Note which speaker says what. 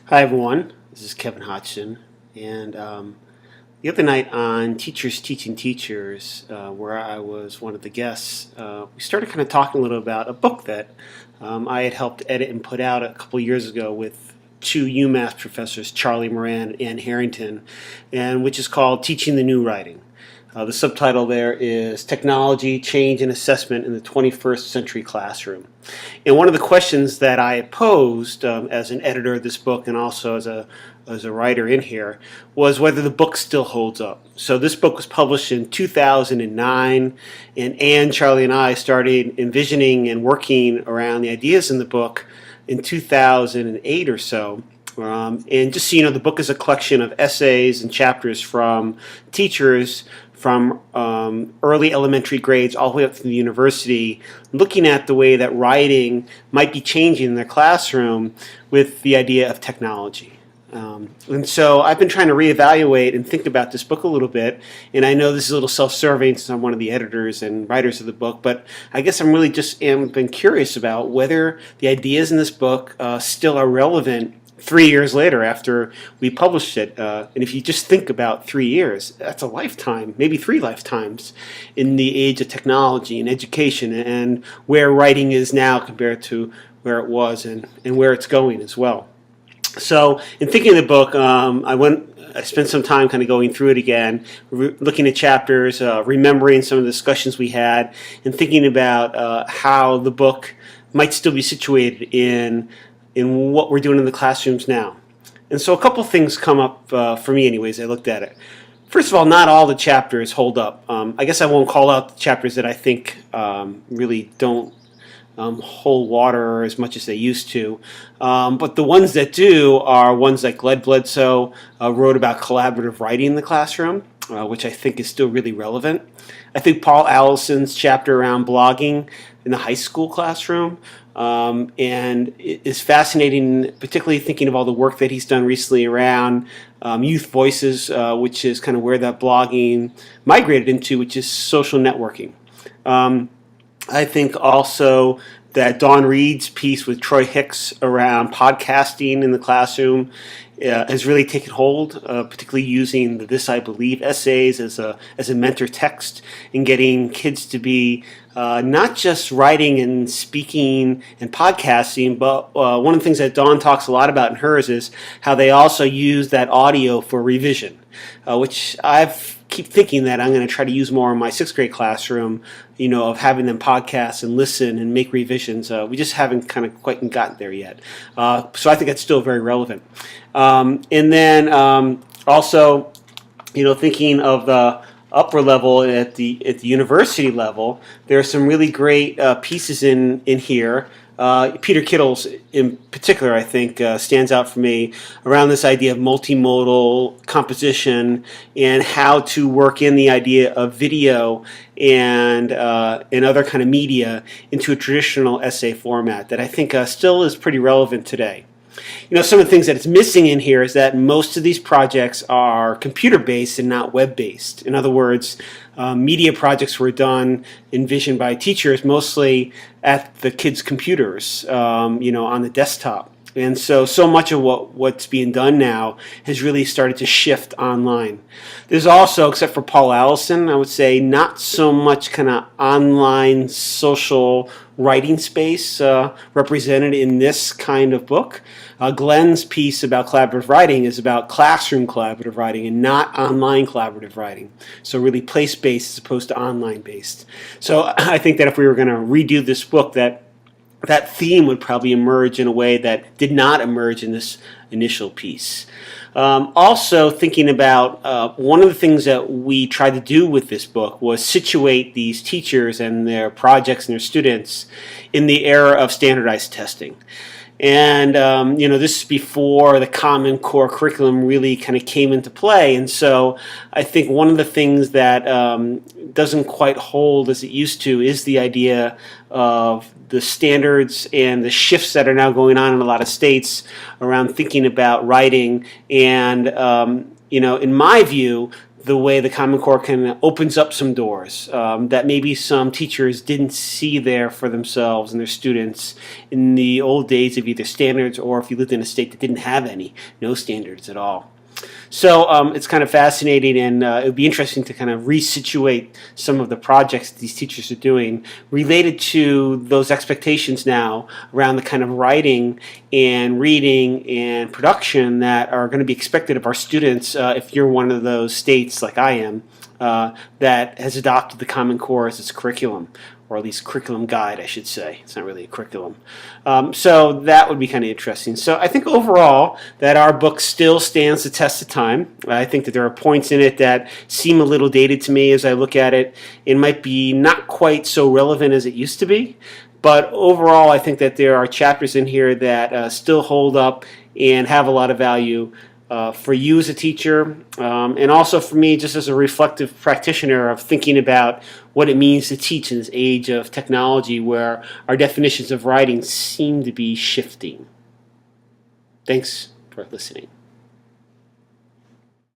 Speaker 1: Hi, everyone. This is Kevin Hodgson. And the other night on Teachers Teaching Teachers, where I was one of the guests, we started kind of talking a little about a book that I had helped edit and put out a couple years ago with two UMass professors, Charlie Moran and Ann Harrington, and which is called Teaching the New Writing. The subtitle there is Technology, Change, and Assessment in the 21st Century Classroom. And one of the questions that I posed as an editor of this book and also as a writer in here was whether the book still holds up. So this book was published in 2009, and Ann, Charlie, and I started envisioning and working around the ideas in the book in 2008 or so. And just so you know, the book is a collection of essays and chapters from teachers from early elementary grades all the way up to the university, looking at the way that writing might be changing in their classroom with the idea of technology. And so I've been trying to reevaluate and think about this book a little bit, and I know this is a little self-serving since I'm one of the editors and writers of the book, but I guess I'm really just been curious about whether the ideas in this book still are relevant 3 years later after we published it. And if you just think about 3 years, that's a lifetime, maybe 3 lifetimes in the age of technology and education and where writing is now compared to where it was and where it's going as well. So in thinking of the book, I spent some time kind of going through it again, looking at chapters, remembering some of the discussions we had, and thinking about how the book might still be situated in what we're doing in the classrooms now. And so a couple things come up for me anyways. I looked at it. First of all, not all the chapters hold up. I guess I won't call out the chapters that I think really don't hold water as much as they used to. But the ones that do are ones like Gled Bledsoe wrote about collaborative writing in the classroom, which I think is still really relevant. I think Paul Allison's chapter around blogging in the high school classroom and it is fascinating, particularly thinking of all the work that he's done recently around youth voices, which is kind of where that blogging migrated into, which is social networking. I think also that Dawn Reed's piece with Troy Hicks around podcasting in the classroom has really taken hold, particularly using the This I Believe essays as a mentor text and getting kids to be not just writing and speaking and podcasting, but one of the things that Dawn talks a lot about in hers is how they also use that audio for revision, which I've keep thinking that I'm going to try to use more in my sixth grade classroom, of having them podcast and listen and make revisions. We just haven't kind of quite gotten there yet. So I think that's still very relevant. And then also, thinking of the upper level at the university level, there are some really great pieces in here. Peter Kittle's in particular, I think, stands out for me around this idea of multimodal composition and how to work in the idea of video and other kind of media into a traditional essay format that I think still is pretty relevant today. Some of the things that it's missing in here is that most of these projects are computer-based and not web-based. In other words, media projects were done, envisioned by teachers, mostly at the kids' computers, on the desktop. And so much of what's being done now has really started to shift online. There's also, except for Paul Allison, I would say, not so much kind of online social writing space represented in this kind of book. Glenn's piece about collaborative writing is about classroom collaborative writing and not online collaborative writing. So really place-based as opposed to online-based. So I think that if we were going to redo this book, that theme would probably emerge in a way that did not emerge in this initial piece. Also thinking about one of the things that we tried to do with this book was situate these teachers and their projects and their students in the era of standardized testing. And this is before the Common Core curriculum really kind of came into play. And so I think one of the things that doesn't quite hold as it used to is the idea of the standards and the shifts that are now going on in a lot of states around thinking about writing. And in my view, the way the Common Core kind of opens up some doors that maybe some teachers didn't see there for themselves and their students in the old days of either standards, or if you lived in a state that didn't have any, no standards at all. So it's kind of fascinating, and it would be interesting to kind of resituate some of the projects that these teachers are doing related to those expectations now around the kind of writing and reading and production that are going to be expected of our students if you're one of those states like I am that has adopted the Common Core as its curriculum, or at least curriculum guide, I should say. It's not really a curriculum. So that would be kind of interesting. So I think overall that our book still stands the test of time. I think that there are points in it that seem a little dated to me as I look at it. It might be not quite so relevant as it used to be, but overall I think that there are chapters in here that still hold up and have a lot of value for you as a teacher, and also for me just as a reflective practitioner of thinking about what it means to teach in this age of technology where our definitions of writing seem to be shifting. Thanks for listening.